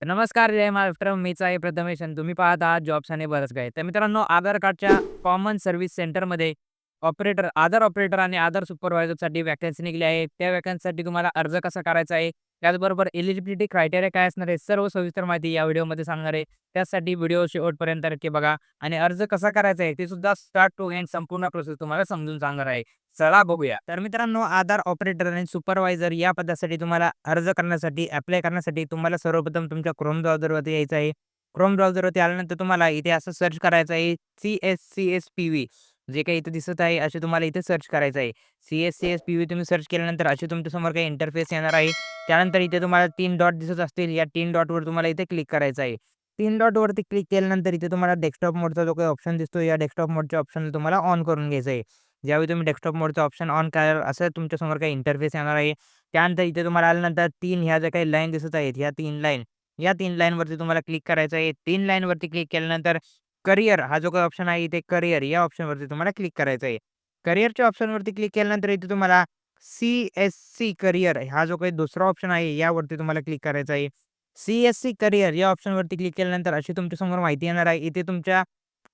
नमस्कार, जय महाराष्ट्र. मीच आहे प्रथमेश आणि तुम्ही पाहत आहात जॉब्स आणि बरंच काही. तर मित्रांनो, आधार कार्डच्या कॉमन सर्व्हिस सेंटरमध्ये आधार ऑपरेटर आणि आधार सुपरवायझरसाठी व्हॅकन्सी निघाली आहे. त्या व्हॅकन्सीसाठी तुम्हाला अर्ज कसा करायचा आहे, त्याचबरोबर एलिजिबिलिटी क्रायटेरिया काय असणार आहे, सर्व सविस्तर माहिती या व्हिडिओमध्ये सांगणार आहे. त्यासाठी व्हिडिओ शेवटपर्यंत नक्की बघा आणि अर्ज कसा करायचा आहे, ते सुद्धा स्टार्ट टू एंड संपूर्ण प्रोसेस तुम्हाला समजून सांगणार आहे. चला बघूया. तर मित्रांनो, आधार ऑपरेटर आणि सुपरवायझर या पदासाठी तुम्हाला अर्ज करण्यासाठी, अप्लाय करण्यासाठी तुम्हाला सर्वप्रथम तुमच्या क्रोम ब्राउझरवरती यायचं आहे. क्रोम ब्राउझरवरती आल्यानंतर तुम्हाला इथे असं सर्च करायचं आहे, CSCSPV जे काही इथे दिसत आहे, असे तुम्हाला इथे सर्च करायचं आहे. CSCSPV तुम्ही सर्च केल्यानंतर असे तुमच्यासमोर काही इंटरफेस येणार आहे. त्यानंतर इथे तुम्हाला 3 डॉट दिसत असतील. या 3 डॉटवर तुम्हाला इथे क्लिक करायचं आहे. 3 डॉटवरती क्लिक केल्यानंतर इथे तुम्हाला डेस्कटॉप मोडचा जो काही ऑप्शन दिसतो, या डेस्कटॉप मोडच्या ऑप्शनला तुम्हाला ऑन करून घ्यायचं आहे. ज्यावेळी तुम्ही डेस्कटॉप मोडचा ऑप्शन ऑन कराल, असं तुमच्यासमोर काही इंटरफेस येणार आहे. त्यानंतर इथे तुम्हाला आल्यानंतर 3 ह्या ज्या काही लाईन दिसत आहेत, ह्या 3 लाईन, या 3 लाईनवरती तुम्हाला क्लिक करायचं आहे. 3 लाईनवरती क्लिक केल्यानंतर करियर हा जो काही ऑप्शन आहे, इथे करियर या ऑप्शनवरती तुम्हाला क्लिक करायचं आहे. करियरच्या ऑप्शनवरती क्लिक केल्यानंतर इथे तुम्हाला CSC करियर हा जो काही दुसरा ऑप्शन आहे, यावरती तुम्हाला क्लिक करायचं आहे. CSC करियर या ऑप्शनवरती क्लिक केल्यानंतर अशी तुमच्यासमोर माहिती येणार आहे. इथे तुमच्या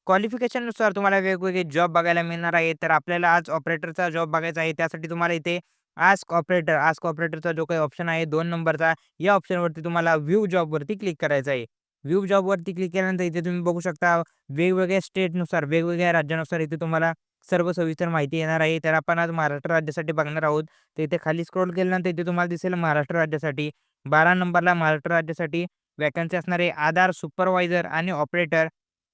क्वालिफिकेशननुसार तुम्हाला वेगवेगळे जॉब बघायला मिळणार आहे. तर आपल्याला आज ऑपरेटरचा जॉब बघायचा आहे. त्यासाठी तुम्हाला इथे आस्क ऑपरेटरचा जो काही ऑप्शन आहे 2 नंबरचा, या ऑप्शनवरती तुम्हाला व्ह्यू जॉबवरती क्लिक करायचं आहे. व्ह्यू जॉबवरती क्लिक केल्यानंतर इथे तुम्ही बघू शकता वेगवेगळ्या स्टेटनुसार, वेगवेगळ्या राज्यानुसार इथे तुम्हाला सर्व सविस्तर माहिती येणार आहे. तर आपण आज महाराष्ट्र राज्यासाठी बघणार आहोत. तर इथे खाली स्क्रॉल केल्यानंतर इथे तुम्हाला दिसेल महाराष्ट्र राज्यासाठी 12 नंबरला महाराष्ट्र राज्यासाठी व्हॅकन्सी असणार आहे. आधार सुपरवायझर आणि ऑपरेटर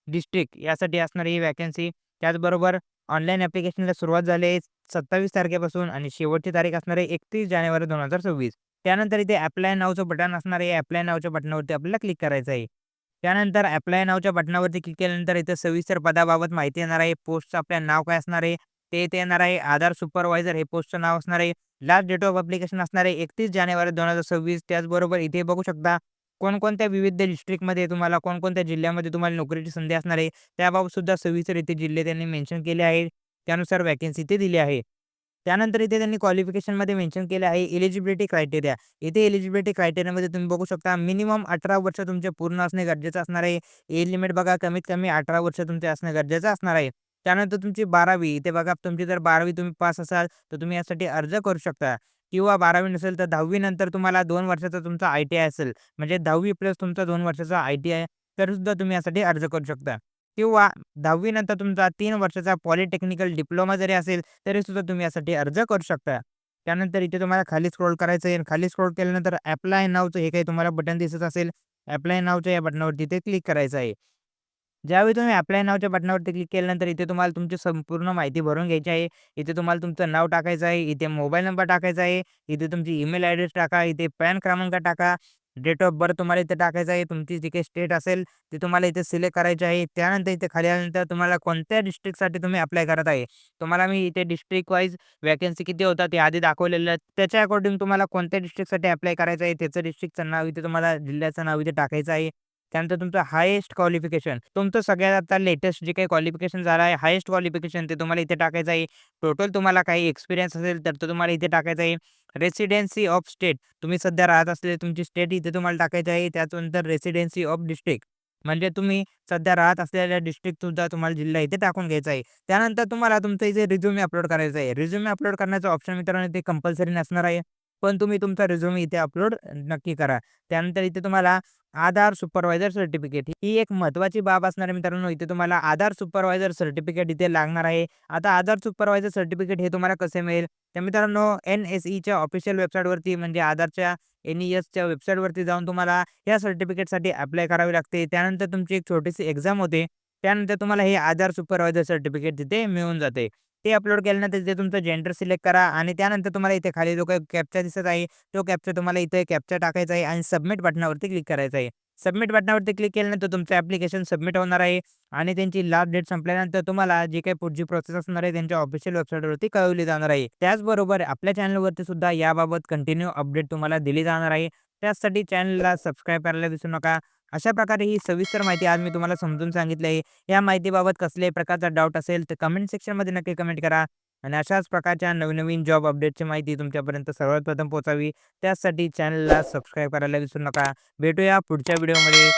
डिस्ट्रिक्ट यासाठी असणारी ही व्हॅकन्सी. त्याचबरोबर ऑनलाईन ॲप्लिकेशनला सुरुवात झाली आहे 27 तारखेपासून आणि शेवटची तारीख असणार आहे 31 जानेवारी 2026. त्यानंतर इथे अप्लाय नावचं बटन असणार आहे. अप्लाय नावच्या बटनावरती आपल्याला क्लिक करायचं आहे. त्यानंतर अप्लाय नावच्या बटनावरती क्लिक केल्यानंतर इथे सविस्तर पदाबाबत माहिती येणार आहे. पोस्टचं आपलं नाव काय असणार आहे, ते इथे येणार आहे. आधार सुपरवायझर हे पोस्टचं नाव असणार आहे. लास्ट डेट ऑफ ॲप्लिकेशन असणार आहे 31 जानेवारी 2026. त्याचबरोबर इथे बघू शकता कोणकोणत्या विविध डिस्ट्रिक्टमध्ये तुम्हाला, कोणकोणत्या जिल्ह्यामध्ये तुम्हाला नोकरीची संधी असणार आहे, त्याबाबत सुद्धा सविस्तर इथे जिल्हे त्यांनी मेन्शन केले आहे. त्यानुसार व्हॅकन्सी इथे दिली आहे. त्यानंतर इथे त्यांनी क्वालिफिकेशनमध्ये मेन्शन केले आहे एलिजिबिलिटी क्रायटेरिया. इथे एलिजिबिलिटी क्रायटेरियामध्ये तुम्ही बघू शकता मिनिमम 18 वर्ष तुमचे पूर्ण असणे गरजेचं असणार आहे. एज लिमिट बघा कमीत कमी 18 वर्ष तुमचे असणे गरजेचं असणार आहे. त्यानंतर तुमची 12वी इथे बघा तुमची जर 12वी तुम्ही पास असाल, तर तुम्ही यासाठी अर्ज करू शकता किंवा 12वी नसेल तर 10वी नंतर तुम्हाला 2 वर्षाचा तुमचा ITI असेल, म्हणजे 10वी प्लस तुमचा 2 वर्षाचा ITI, तर सुद्धा तुम्ही यासाठी अर्ज करू शकता किंवा 10वी नंतर तुमचा 3 वर्षाचा पॉलिटेक्निकल डिप्लोमा जरी असेल, तरी सुद्धा तुम्ही यासाठी अर्ज करू शकता. त्यानंतर इथे तुम्हाला खाली स्क्रॉल करायचं आहे. खाली स्क्रॉल केल्यानंतर अप्लाय नावचं हे काही तुम्हाला बटन दिसत असेल, अप्लाय नावच्या या बटनावरती इथे क्लिक करायचं आहे. ज्यावेळी तुम्ही अप्लाय नावच्या बटनावरती क्लिक केल्यानंतर इथे तुम्हाला तुमची संपूर्ण माहिती भरून घ्यायची आहे. इथे तुम्हाला तुमचं नाव टाकायचं आहे, इथे मोबाईल नंबर टाकायचा आहे, इथे तुमची ईमेल ॲड्रेस टाका, इथे पॅन क्रमांक टाका, डेट ऑफ बर्थ तुम्हाला इथे टाकायचं आहे. तुमची जी काही स्टेट असेल ती तुम्हाला इथे सिलेक्ट करायची आहे. त्यानंतर इथे खाली आल्यानंतर तुम्हाला कोणत्या डिस्ट्रिक्टसाठी तुम्ही अप्लाय करत आहे. तुम्हाला मी इथे डिस्ट्रिक्ट वाईज व्हॅकन्सी किती होतात ते आधी दाखवलेलं आहे. त्याच्या अकॉर्डिंग तुम्हाला कोणत्या डिस्ट्रिक्टसाठी अप्लाय करायचं आहे, त्याचं डिस्ट्रिक्टचं नाव इथे तुम्हाला जिल्ह्याचं नाव इथे टाकायचं आहे. त्यानंतर तुमचं हायेस्ट क्वालिफिकेशन, तुमचं सगळ्यात आता लेटेस्ट जे काही क्वालिफिकेशन झालं आहे, हायेस्ट क्वालिफिकेशन ते तुम्हाला इथे टाकायचं आहे. टोटल तुम्हाला काही एक्सपिरियन्स असेल तर तो तुम्हाला इथे टाकायचा आहे. रेसिडेन्सी ऑफ स्टेट, तुम्ही सध्या राहत असलेली तुमची स्टेट इथे तुम्हाला टाकायची आहे. त्याच्यानंतर रेसिडेन्सी ऑफ डिस्ट्रिक्ट, म्हणजे तुम्ही सध्या राहत असलेल्या डिस्ट्रिक्ट सुद्धा तुम्हाला जिल्हा इथे टाकून घ्यायचा आहे. त्यानंतर तुम्हाला तुमचं इथे रिझ्यूमे अपलोड करायचा आहे. रिझ्यूमे अपलोड करण्याचा ऑप्शन मित्रांनो इथे कंपल्सरी नसणार आहे. पण तुम्ही तुमचा रिझ्यूमे इथे अपलोड नक्की करा. त्यानंतर इथे तुम्हाला आधार सुपरवायझर सर्टिफिकेट ही एक महत्त्वाची बाब असणार आहे मित्रांनो. इथे तुम्हाला आधार सुपरवायझर सर्टिफिकेट इथे लागणार आहे. आता आधार सुपरवायझर सर्टिफिकेट हे तुम्हाला कसे मिळेल? तर मित्रांनो NSEच्या ऑफिशियल वेबसाईटवरती, म्हणजे आधारच्या NESच्या वेबसाईटवरती जाऊन तुम्हाला या सर्टिफिकेटसाठी अप्लाय करावे लागते. त्यानंतर तुमची एक छोटीशी एक्झाम होते. त्यानंतर तुम्हाला हे आधार सुपरवायझर सर्टिफिकेट तिथे मिळून जाते. ते अपलोड केल्यानंतर तिथे तुमचं जेंडर सिलेक्ट करा आणि त्यानंतर तुम्हाला इथे खाली जो काही कॅप्चा दिसत आहे, तो कॅप्चा तुम्हाला इथे कॅप्चा टाकायचा आहे आणि सबमिट बटनावरती क्लिक करायचं आहे. सबमिट बटनावरती क्लिक केल्यानंतर तुमचं ॲप्लिकेशन सबमिट होणार आहे आणि त्यांची लास्ट डेट संपल्यानंतर तुम्हाला जी काही पुढची प्रोसेस असणार आहे त्यांच्या ऑफिशियल वेबसाईटवरती कळवली जाणार आहे. त्याचबरोबर आपल्या चॅनलवरती सुद्धा याबाबत कंटिन्यू अपडेट तुम्हाला दिली जाणार आहे. त्यासाठी चॅनलला सबस्क्राईब करायला विसरू नका. अशा प्रकारे ही सविस्तर माहिती आज मी तुम्हाला समजून सांगितली आहे. या माहितीबाबत कसल्याही प्रकारचा डाऊट असेल तर कमेंट सेक्शनमध्ये नक्की कमेंट करा. आणि अशाच प्रकारच्या नवीन-नवीन जॉब अपडेटची माहिती तुमच्यापर्यंत सर्वात प्रथम पोहोचावी, त्यासाठी चॅनलला सबस्क्राईब करायला विसरू नका. भेटूया पुढच्या व्हिडिओमध्ये.